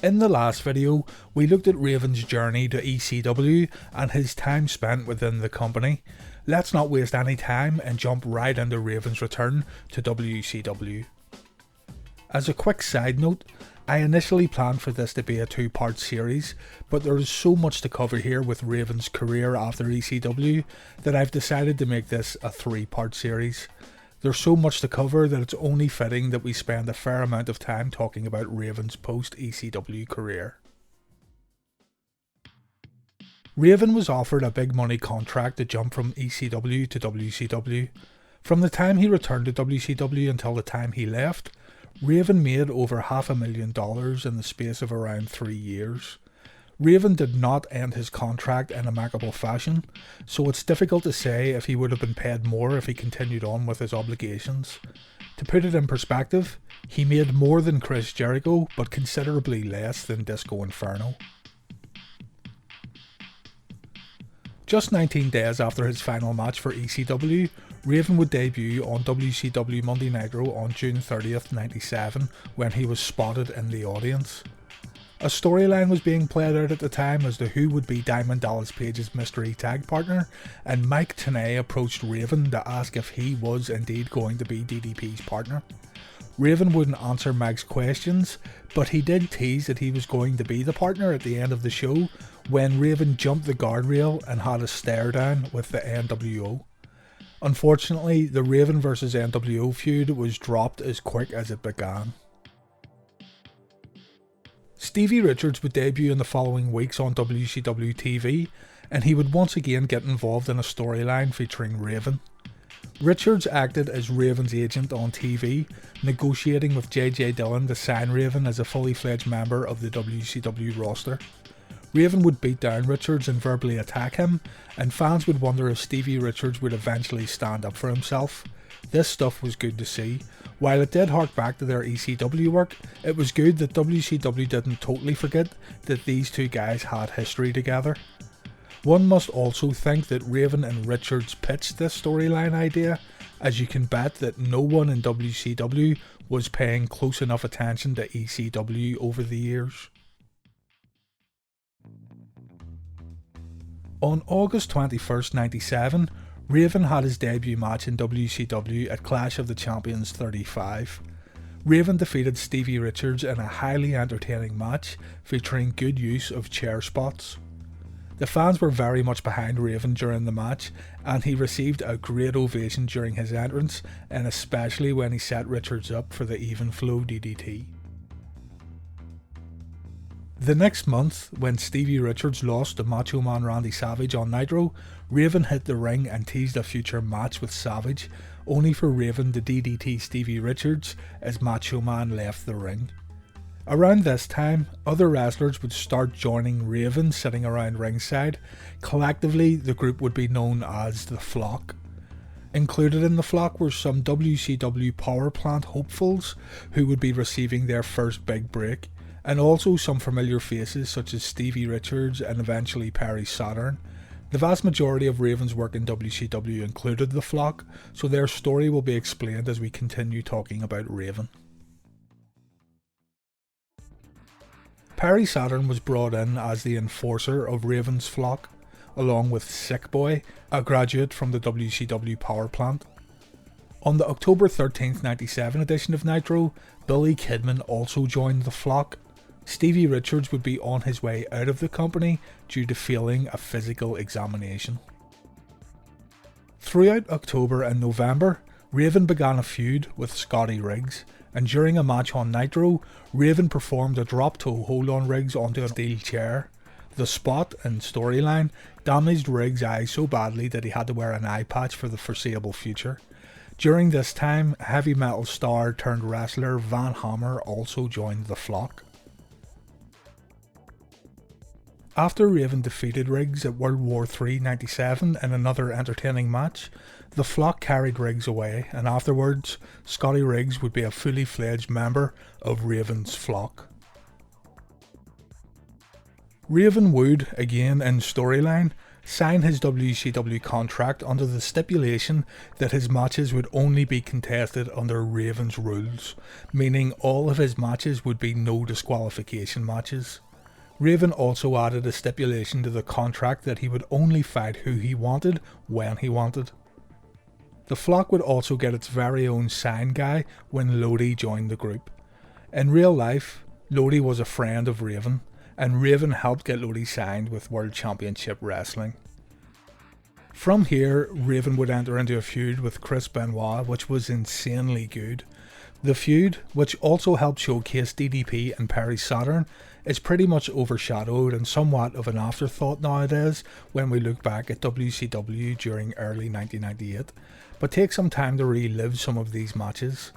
In the last video, we looked at Raven's journey to ECW and his time spent within the company. Let's not waste any time and jump right into Raven's return to WCW. As a quick side note, I initially planned for this to be a two-part series, but there is so much to cover here with Raven's career after ECW that I've decided to make this a three-part series. There's so much to cover that it's only fitting that we spend a fair amount of time talking about Raven's post-ECW career. Raven was offered a big money contract to jump from ECW to WCW. From the time he returned to WCW until the time he left, Raven made over $500,000 in the space of around 3 years. Raven did not end his contract in amicable fashion, so it's difficult to say if he would have been paid more if he continued on with his obligations. To put it in perspective, he made more than Chris Jericho, but considerably less than Disco Inferno. Just 19 days after his final match for ECW, Raven would debut on WCW Monday Nitro on June 30th, 97, when he was spotted in the audience. A storyline was being played out at the time as to who would be Diamond Dallas Page's mystery tag partner, and Mike Tenay approached Raven to ask if he was indeed going to be DDP's partner. Raven wouldn't answer Mike's questions, but he did tease that he was going to be the partner at the end of the show when Raven jumped the guardrail and had a stare down with the NWO. Unfortunately, the Raven vs NWO feud was dropped as quick as it began. Stevie Richards would debut in the following weeks on WCW TV, and he would once again get involved in a storyline featuring Raven. Richards acted as Raven's agent on TV, negotiating with JJ Dillon to sign Raven as a fully fledged member of the WCW roster. Raven would beat down Richards and verbally attack him, and fans would wonder if Stevie Richards would eventually stand up for himself. This stuff was good to see. While it did hark back to their ECW work, it was good that WCW didn't totally forget that these two guys had history together. One must also think that Raven and Richards pitched this storyline idea, as you can bet that no one in WCW was paying close enough attention to ECW over the years. On August 21st, 97, Raven had his debut match in WCW at Clash of the Champions 35. Raven defeated Stevie Richards in a highly entertaining match featuring good use of chair spots. The fans were very much behind Raven during the match, and he received a great ovation during his entrance, and especially when he set Richards up for the even flow DDT. The next month, when Stevie Richards lost to Macho Man Randy Savage on Nitro, Raven hit the ring and teased a future match with Savage, only for Raven to DDT Stevie Richards as Macho Man left the ring. Around this time, other wrestlers would start joining Raven sitting around ringside. Collectively, the group would be known as the Flock. Included in the Flock were some WCW power plant hopefuls who would be receiving their first big break, and also some familiar faces such as Stevie Richards and eventually Perry Saturn. The vast majority of Raven's work in WCW included the Flock, so their story will be explained as we continue talking about Raven. Perry Saturn was brought in as the enforcer of Raven's Flock, along with Sick Boy, a graduate from the WCW power plant. On the October 13th, 97 edition of Nitro, Billy Kidman also joined the Flock. Stevie Richards would be on his way out of the company due to failing a physical examination. Throughout October and November, Raven began a feud with Scotty Riggs, and during a match on Nitro, Raven performed a drop toe hold on Riggs onto a steel chair. The spot and storyline damaged Riggs' eye so badly that he had to wear an eye patch for the foreseeable future. During this time, heavy metal star turned wrestler Van Hammer also joined the Flock. After Raven defeated Riggs at World War III 97 in another entertaining match, the Flock carried Riggs away, and afterwards, Scotty Riggs would be a fully fledged member of Raven's Flock. Raven would, again in storyline, sign his WCW contract under the stipulation that his matches would only be contested under Raven's rules, meaning all of his matches would be no disqualification matches. Raven also added a stipulation to the contract that he would only fight who he wanted when he wanted. The Flock would also get its very own sign guy when Lodi joined the group. In real life, Lodi was a friend of Raven, and Raven helped get Lodi signed with World Championship Wrestling. From here, Raven would enter into a feud with Chris Benoit, which was insanely good. The feud, which also helped showcase DDP and Perry Saturn, is pretty much overshadowed and somewhat of an afterthought nowadays when we look back at WCW during early 1998, but take some time to relive some of these matches.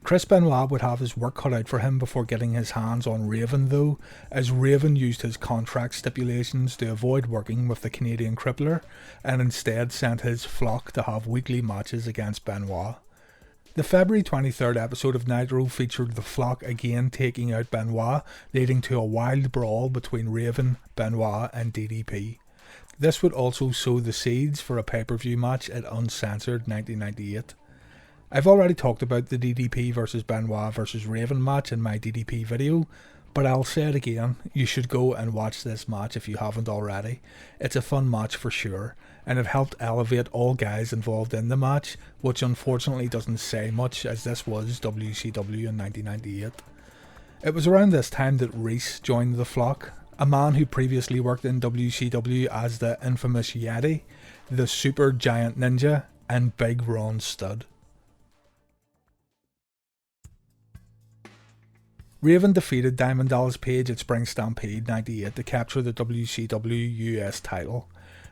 Chris Benoit would have his work cut out for him before getting his hands on Raven though, as Raven used his contract stipulations to avoid working with the Canadian Crippler and instead sent his Flock to have weekly matches against Benoit. The February 23rd episode of Nitro featured the Flock again taking out Benoit, leading to a wild brawl between Raven, Benoit and DDP. This would also sow the seeds for a pay-per-view match at Uncensored 1998. I've already talked about the DDP vs Benoit vs Raven match in my DDP video, but I'll say it again, you should go and watch this match if you haven't already. It's a fun match for sure, and it helped elevate all guys involved in the match, which unfortunately doesn't say much as this was WCW in 1998. It was around this time that Reese joined the Flock, a man who previously worked in WCW as the infamous Yeti, the Super Giant Ninja, and Big Ron Studd. Raven defeated Diamond Dallas Page at Spring Stampede 98 to capture the WCW US title.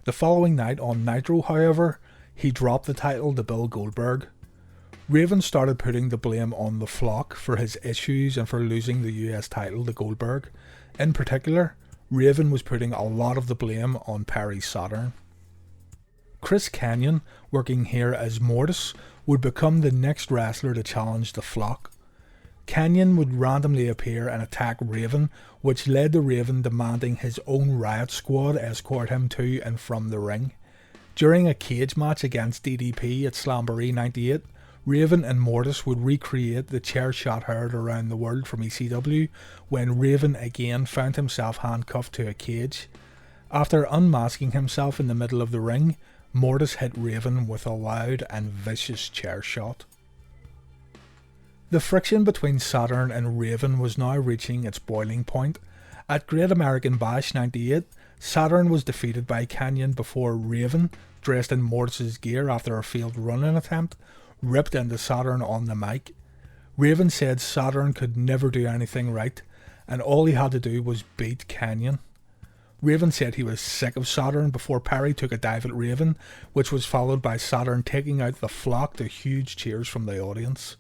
The following night on Nitro, however, he dropped the title to Bill Goldberg. Raven started putting the blame on the Flock for his issues and for losing the US title to Goldberg. In particular, Raven was putting a lot of the blame on Perry Saturn. Chris Kanyon, working here as Mortis, would become the next wrestler to challenge the Flock. Kanyon would randomly appear and attack Raven, which led to Raven demanding his own Riot Squad escort him to and from the ring. During a cage match against DDP at Slamboree 98, Raven and Mortis would recreate the chair shot heard around the world from ECW when Raven again found himself handcuffed to a cage. After unmasking himself in the middle of the ring, Mortis hit Raven with a loud and vicious chair shot. The friction between Saturn and Raven was now reaching its boiling point. At Great American Bash 98, Saturn was defeated by Kanyon before Raven, dressed in Mortis' gear after a failed run-in attempt, ripped into Saturn on the mic. Raven said Saturn could never do anything right, and all he had to do was beat Kanyon. Raven said he was sick of Saturn before Perry took a dive at Raven, which was followed by Saturn taking out the Flock to huge cheers from the audience.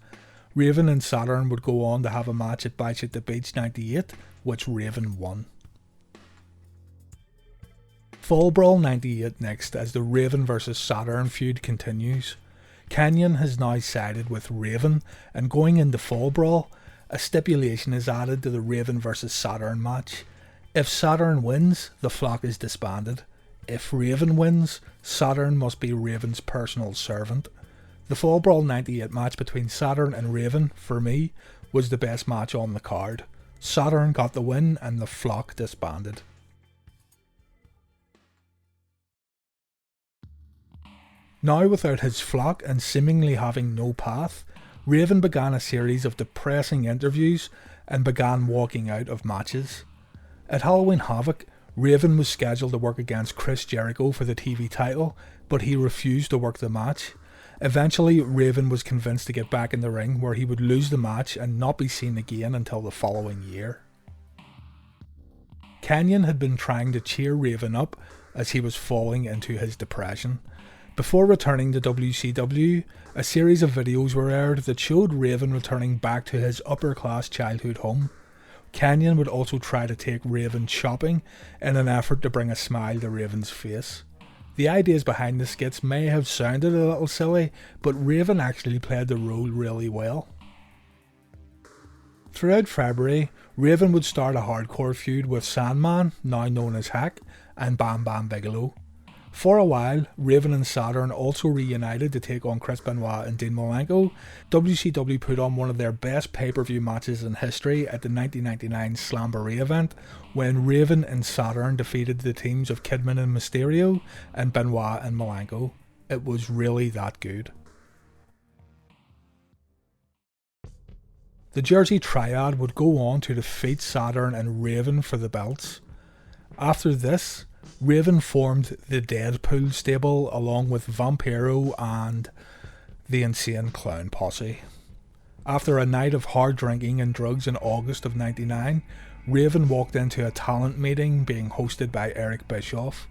Raven and Saturn would go on to have a match at Bash at the Beach 98, which Raven won. Fall Brawl 98 next as the Raven vs Saturn feud continues. Kanyon has now sided with Raven, and going into Fall Brawl, a stipulation is added to the Raven vs Saturn match. If Saturn wins, the Flock is disbanded. If Raven wins, Saturn must be Raven's personal servant. The Fall Brawl 98 match between Saturn and Raven, for me, was the best match on the card. Saturn got the win and the Flock disbanded. Now without his Flock and seemingly having no path, Raven began a series of depressing interviews and began walking out of matches. At Halloween Havoc, Raven was scheduled to work against Chris Jericho for the TV title, but he refused to work the match. Eventually, Raven was convinced to get back in the ring where he would lose the match and not be seen again until the following year. Kanyon had been trying to cheer Raven up as he was falling into his depression. Before returning to WCW, a series of videos were aired that showed Raven returning back to his upper-class childhood home. Kanyon would also try to take Raven shopping in an effort to bring a smile to Raven's face. The ideas behind the skits may have sounded a little silly, but Raven actually played the role really well. Throughout February, Raven would start a hardcore feud with Sandman, now known as Hack, and Bam Bam Bigelow. For a while, Raven and Saturn also reunited to take on Chris Benoit and Dean Malenko. WCW put on one of their best pay-per-view matches in history at the 1999 Slamboree event, when Raven and Saturn defeated the teams of Kidman and Mysterio and Benoit and Malenko. It was really that good. The Jersey Triad would go on to defeat Saturn and Raven for the belts. After this, Raven formed the Deadpool stable along with Vampiro and the Insane Clown Posse. After a night of hard drinking and drugs in August of '99, Raven walked into a talent meeting being hosted by Eric Bischoff.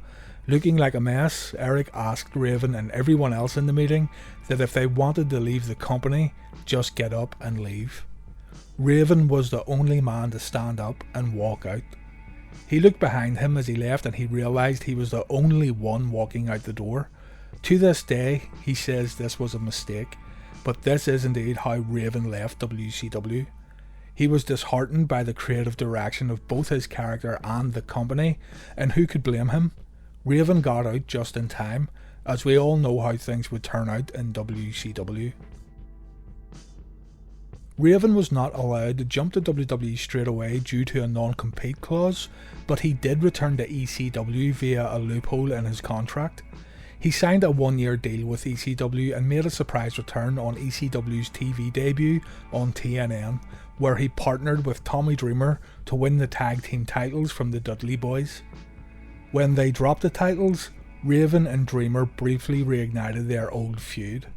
Looking like a mess, Eric asked Raven and everyone else in the meeting that if they wanted to leave the company, just get up and leave. Raven was the only man to stand up and walk out. He looked behind him as he left and he realised he was the only one walking out the door. To this day, he says this was a mistake, but this is indeed how Raven left WCW. He was disheartened by the creative direction of both his character and the company, and who could blame him? Raven got out just in time, as we all know how things would turn out in WCW. Raven was not allowed to jump to WWE straight away due to a non-compete clause, but he did return to ECW via a loophole in his contract. He signed a 1-year deal with ECW and made a surprise return on ECW's TV debut on TNN, where he partnered with Tommy Dreamer to win the tag team titles from the Dudley Boys. When they dropped the titles, Raven and Dreamer briefly reignited their old feud.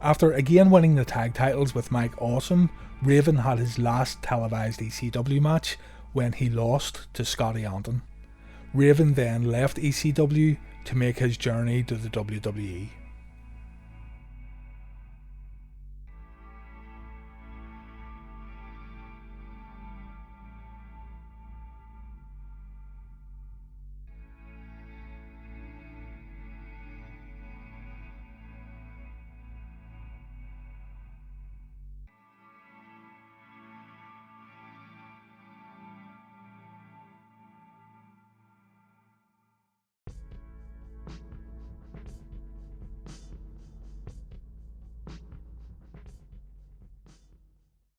After again winning the tag titles with Mike Awesome, Raven had his last televised ECW match when he lost to Scotty Anton. Raven then left ECW to make his journey to the WWE.